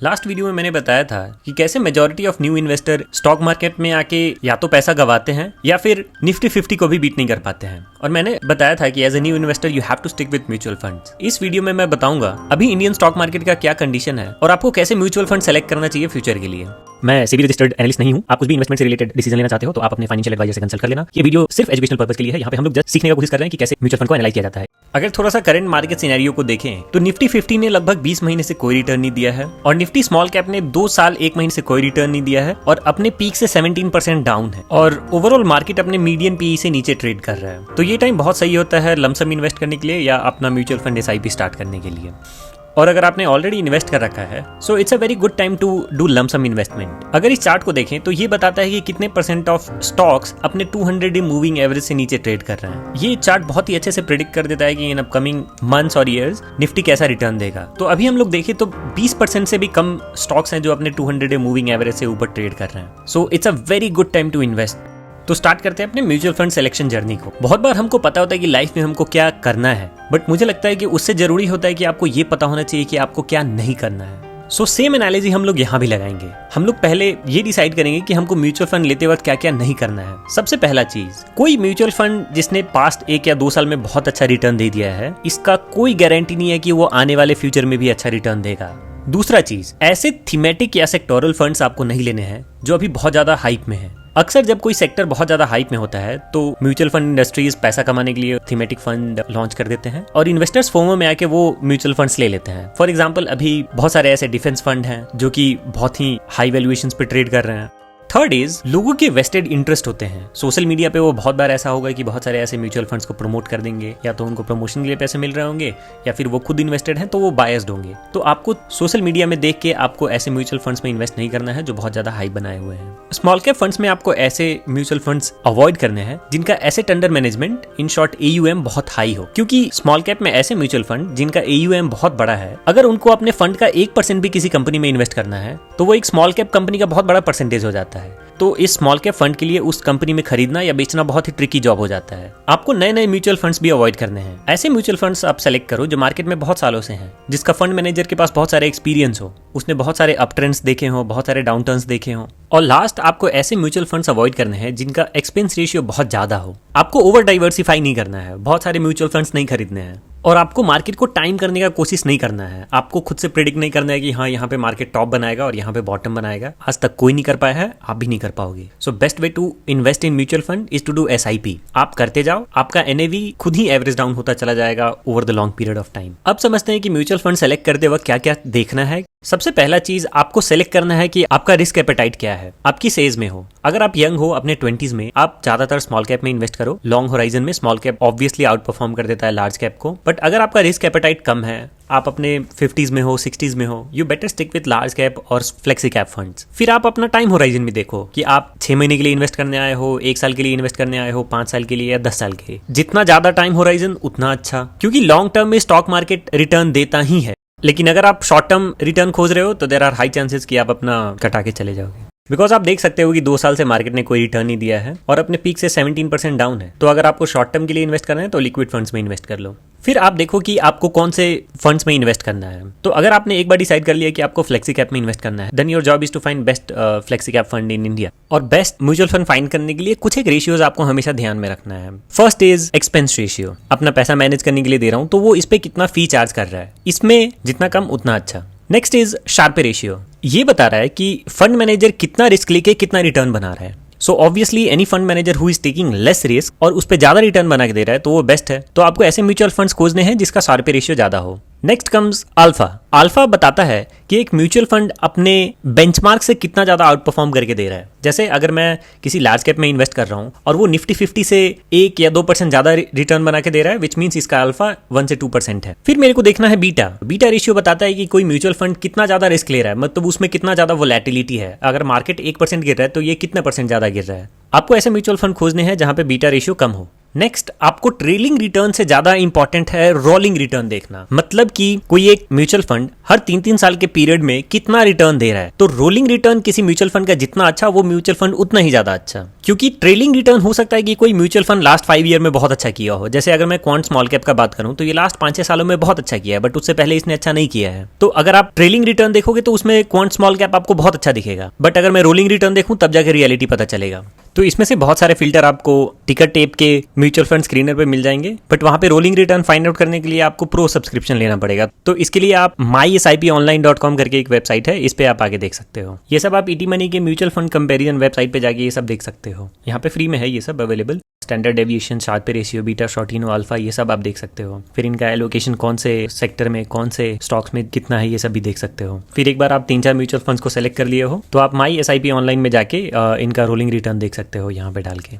Last video में मैंने बताया था कि कैसे majority of new investor stock market में आके या तो पैसा गवाते हैं या फिर निफ्टी 50 को भी बीट नहीं कर पाते हैं। और मैंने बताया था कि as a new investor you have to stick with mutual funds. इस वीडियो में मैं बताऊंगा अभी इंडियन स्टॉक मार्केट का क्या कंडीशन है और आपको कैसे म्यूचुअल फंड सेलेक्ट करना चाहिए फ्यूचर के लिए। मैं सेबी रजिस्टर्ड एनालिस्ट नहीं हूं। आप कुछ भी इन्वेस्टमेंट से रिलेटेड डिसीजन लेना चाहते हो तो आप अपने फाइनेंशियल एडवाइजर से कंसल्ट कर लेना। ये वीडियो सिर्फ एजुकेशनल पर्पस के लिए है। यहाँ पे हम लोग जस्ट सीखने की कोशिश कर रहे हैं कि कैसे म्यूचुअल फंड को एनालाइज किया जाता है। अगर थोड़ा सा करंट मार्केट सिनेरियो को देखें तो निफ्टी 50 ने लगभग 20 महीने से कोई रिटर्न नहीं दिया है और निफ्टी स्मॉल कैप ने 2 साल 1 महीने से कोई रिटर्न नहीं दिया है और अपने पीक से 17% डाउन है और ओवरऑल मार्केट अपने मीडियन पीई से नीचे ट्रेड कर रहा है। तो ये टाइम बहुत सही होता है लमसम इन्वेस्ट करने के लिए या अपना म्यूचुअल फंड एसआईपी स्टार्ट करने के लिए। और अगर आपने ऑलरेडी इन्वेस्ट कर रखा है so it's a very good time to do lump sum investment. अगर इस चार्ट को देखें तो ये बताता है कि कितने परसेंट ऑफ स्टॉक्स अपने 200 डे मूविंग एवरेज से नीचे ट्रेड कर रहे हैं। ये चार्ट बहुत ही अच्छे से प्रेडिक्ट कर देता है कि इन अपकमिंग मंथ्स और ईयर्स निफ्टी कैसा रिटर्न देगा। तो अभी हम लोग देखें तो 20% से भी कम स्टॉक्स हैं जो अपने 200 डे मूविंग एवरेज से ऊपर ट्रेड कर रहे हैं। So it's a very good time to invest. तो स्टार्ट करते हैं अपने म्यूचुअल फंड सिलेक्शन जर्नी को। बहुत बार हमको पता होता है कि लाइफ में हमको क्या करना है, बट मुझे लगता है कि उससे जरूरी होता है कि आपको ये पता होना चाहिए कि आपको क्या नहीं करना है। सो सेम एनालिसिस हम लोग यहाँ भी लगाएंगे। हम लोग पहले ये डिसाइड करेंगे कि हमको म्यूचुअल फंड लेते वक्त क्या क्या नहीं करना है। सबसे पहला चीज, कोई म्यूचुअल फंड जिसने पास्ट 1 या 2 साल में बहुत अच्छा रिटर्न दे दिया है, इसका कोई गारंटी नहीं है कि वो आने वाले फ्यूचर में भी अच्छा रिटर्न देगा। दूसरा चीज, ऐसे थीमेटिक या सेक्टोरल फंड्स आपको नहीं लेने हैं जो अभी बहुत ज्यादा हाइप में है। अक्सर जब कोई सेक्टर बहुत ज्यादा हाइप में होता है तो म्यूचुअल फंड इंडस्ट्रीज पैसा कमाने के लिए थीमेटिक फंड लॉन्च कर देते हैं और इन्वेस्टर्स फोमो में आके वो म्यूचुअल फंड्स ले लेते हैं। फॉर एग्जांपल अभी बहुत सारे ऐसे डिफेंस फंड हैं जो कि बहुत ही हाई वैल्यूएशंस पे ट्रेड कर रहे हैं। थर्ड इज, लोगों के वेस्टेड इंटरेस्ट होते हैं। सोशल मीडिया पे वो बहुत बार ऐसा होगा कि बहुत सारे ऐसे म्यूचुअल फंड्स को प्रमोट कर देंगे, या तो उनको प्रमोशन के लिए पैसे मिल रहे होंगे या फिर वो खुद इन्वेस्टेड हैं तो वो बायस्ड होंगे। तो आपको सोशल मीडिया में देख के आपको ऐसे म्यूचुअल फंड्स में इन्वेस्ट नहीं करना है जो बहुत ज्यादा हाई बनाए हुए हैं। स्मॉल कैप फंड्स में आपको ऐसे म्यूचुअल फंड्स अवॉइड करने हैं जिनका asset under management in short AUM बहुत हाई हो, क्योंकि स्मॉल कैप में ऐसे म्यूचुअल फंड जिनका AUM बहुत बड़ा है, अगर उनको अपने फंड का 1% भी किसी कंपनी में इन्वेस्ट करना है तो वो एक स्मॉल कैप कंपनी का बहुत बड़ा परसेंटेज हो जाता है। तो इस स्मॉल कैप फंड के लिए उस कंपनी में खरीदना या बेचना बहुत ही ट्रिकी जॉब हो जाता है। आपको नए नए म्यूचुअल फंड्स भी अवॉइड करने हैं। ऐसे म्यूचुअल फंड्स आप सेलेक्ट करो जो मार्केट में बहुत सालों से हैं, जिसका फंड मैनेजर के पास बहुत सारे एक्सपीरियंस हो, उसने बहुत सारे अप ट्रेंड्स देखे हो, बहुत सारे डाउन टर्न्स देखे हो। और लास्ट, आपको ऐसे म्यूचुअल फंड्स अवॉइड करने हैं जिनका एक्सपेंस रेशियो बहुत ज्यादा हो। आपको ओवर डाइवर्सिफाई नहीं करना है, बहुत सारे म्यूचुअल फंड्स नहीं खरीदने हैं और आपको मार्केट को टाइम करने का कोशिश नहीं करना है। आपको खुद से प्रेडिक्ट नहीं करना है कि हाँ यहाँ पे मार्केट टॉप बनाएगा और यहाँ पे बॉटम बनाएगा। आज तक कोई नहीं कर पाया है, आप भी नहीं कर पाओगे। So best way to invest in mutual fund is to do SIP। आप करते जाओ, आपका NAV खुद ही एवरेज डाउन होता चला जाएगा over the long period of time. अब समझते हैं कि म्यूचुअल फंड सेलेक्ट करते वक्त क्या क्या देखना है। सबसे पहला चीज, आपको सेलेक्ट करना है कि आपका रिस्क एपेटाइट क्या है, आप किस एज में हो। अगर आप यंग हो, अपने 20s में, आप ज्यादातर स्मॉल कैप में इन्वेस्ट करो। लॉन्ग होराइजन में small cap obviously out perform कर देता है लार्ज कैप को। बट अगर आपका रिस्क एपेटाइट कम है, आप अपने 50s में हो, 60s में हो, you better stick with large cap और फ्लेक्सी कैप फंड्स। फिर आप अपना टाइम होराइजन भी देखो कि आप 6 महीने के लिए इन्वेस्ट करने आए हो, 1 साल के लिए इन्वेस्ट करने आए हो, 5 साल के लिए या 10 साल के लिए। जितना ज्यादा टाइम होराइजन उतना अच्छा, क्योंकि लॉन्ग टर्म में स्टॉक मार्केट रिटर्न देता ही है। लेकिन अगर आप शॉर्ट टर्म रिटर्न खोज रहे हो तो देयर आर हाई चांसेस कि आप अपना कटा के चले जाओगे। बिकॉज आप देख सकते हो कि 2 साल से मार्केट ने कोई रिटर्न नहीं दिया है और अपने पीक से 17% डाउन है। तो अगर आपको शॉर्ट टर्म के लिए इन्वेस्ट करना है तो लिक्विड फंड्स में इन्वेस्ट कर लो। फिर आप देखो कि आपको कौन से फंड्स में इन्वेस्ट करना है। तो अगर आपने एक बार डिसाइड कर लिया कि आपको फ्लेक्सी कैप में इन्वेस्ट करना है, then your job is to find best flexi cap fund in India. और बेस्ट म्यूचुअल फंड फाइंड करने के लिए कुछ एक रेशियोज आपको हमेशा ध्यान में रखना है। First is expense ratio. अपना पैसा मैनेज करने के लिए दे रहा हूं तो वो इस पे कितना फी चार्ज कर रहा है, इसमें जितना कम उतना अच्छा। Next is Sharpe ratio. ये बता रहा है कि फंड मैनेजर कितना रिस्क लेके कितना रिटर्न बना रहा है। So obviously any fund manager who is taking less risk और उस पे ज्यादा रिटर्न बना के दे रहा है तो वो बेस्ट है। तो आपको ऐसे म्यूचुअल फंड्स खोजने हैं जिसका शार्पे रेशियो ज्यादा हो। Next comes alpha. अल्फा बताता है कि एक म्यूचुअल फंड अपने बेंचमार्क से कितना ज्यादा आउट परफॉर्म करके दे रहा है। जैसे अगर मैं किसी लार्ज कैप में इन्वेस्ट कर रहा हूं और वो निफ्टी 50 से 1 या 2% ज्यादा रिटर्न बना के दे रहा है, विच मीन्स इसका अल्फा 1 से 2% है। फिर मेरे को देखना है बीटा। बीटा रेशियो बताता है कि कोई म्यूचुअल फंड कितना ज्यादा रिस्क ले रहा है, मतलब उसमें कितना ज्यादा वोलेटिलिटी है। अगर मार्केट 1% गिर रहा है तो ये कितना % ज्यादा गिर रहा है। आपको ऐसे म्यूचुअल फंड खोजने हैं जहां पे बीटा रेशियो कम हो। नेक्स्ट, आपको ट्रेलिंग रिटर्न से ज्यादा इंपॉर्टेंट है रोलिंग रिटर्न देखना। मतलब कि कोई एक म्यूचुअल फंड हर 3-3 साल के पीरियड में कितना रिटर्न दे रहा है। तो रोलिंग रिटर्न किसी म्यूचुअल फंड का जितना अच्छा, वो म्यूचुअल फंड उतना ही ज्यादा अच्छा। क्योंकि ट्रेलिंग रिटर्न हो सकता है कि कोई म्यूचुअल फंड लास्ट 5 ईयर में बहुत अच्छा किया हो। जैसे अगर मैं क्वांट स्मॉल कैप का बात करूं तो ये लास्ट 5-6 सालों में बहुत अच्छा किया है, बट उससे पहले इसने अच्छा नहीं किया है। तो अगर आप ट्रेलिंग रिटर्न देखोगे तो उसमें क्वांट स्मॉल कैप आपको बहुत अच्छा दिखेगा, बट अगर मैं रोलिंग रिटर्न देखूं तब जाकर रियलिटी पता चलेगा। तो इसमें से बहुत सारे फिल्टर आपको टिकर टेप के म्यूचुअल फंड स्क्रीनर पे मिल जाएंगे, बट वहां पे रोलिंग रिटर्न फाइंड आउट करने के लिए आपको प्रो सब्सक्रिप्शन लेना पड़ेगा। तो इसके लिए आप mysIPonline.com करके एक वेबसाइट है, इस पे आप आगे देख सकते हो। ये सब आप ईटी मनी के म्यूचुअल फंड कंपैरिजन वेबसाइट पे जाके ये सब देख सकते हो। यहाँ पे फ्री में है ये सब available. Standard deviation, Sharpe ratio, beta, Sortino, alpha, ये सब आप देख सकते हो। फिर इनका एलोकेशन कौन से सेक्टर में, कौन से स्टॉक्स में कितना है, ये सब भी देख सकते हो। फिर एक बार आप 3-4 म्यूचुअल फंड्स को सेलेक्ट कर लिए हो तो आप MySIP ऑनलाइन में जाके इनका रोलिंग रिटर्न देख सकते हो यहाँ पे डाल के।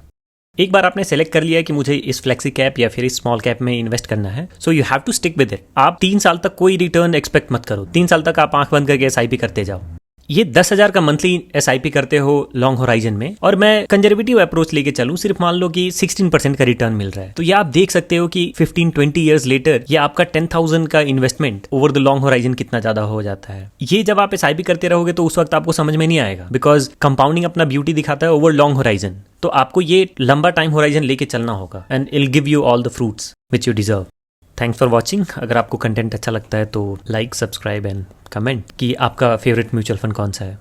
एक बार आपने सेलेक्ट कर लिया है कि मुझे इस फ्लेक्सी कैप या फिर इस स्मॉल कैप में इन्वेस्ट करना है, so you have to stick with it. आप 3 साल तक कोई रिटर्न एक्सपेक्ट मत करो। 3 साल तक आप आंख बंद करके SIP करते जाओ। ये 10,000 का मंथली SIP करते हो लॉन्ग होराइजन में, और मैं कंजर्वेटिव अप्रोच लेके चलूं, सिर्फ मान लो कि 16% का रिटर्न मिल रहा है, तो ये आप देख सकते हो कि 15-20 ईयर्स लेटर ये आपका 10,000 का investment over the long horizon कितना ज्यादा हो जाता है। ये जब आप SIP करते रहोगे तो उस वक्त आपको समझ में नहीं आएगा, बिकॉज कंपाउंडिंग अपना ब्यूटी दिखाता है ओवर लॉन्ग होराइजन। तो आपको ये लंबा टाइम होराइजन लेके चलना होगा, and it will give you all the fruits which you deserve. Thanks for watching. अगर आपको कंटेंट अच्छा लगता है तो लाइक, सब्सक्राइब एंड कमेंट कि आपका फेवरेट म्यूचुअल फंड कौन सा है।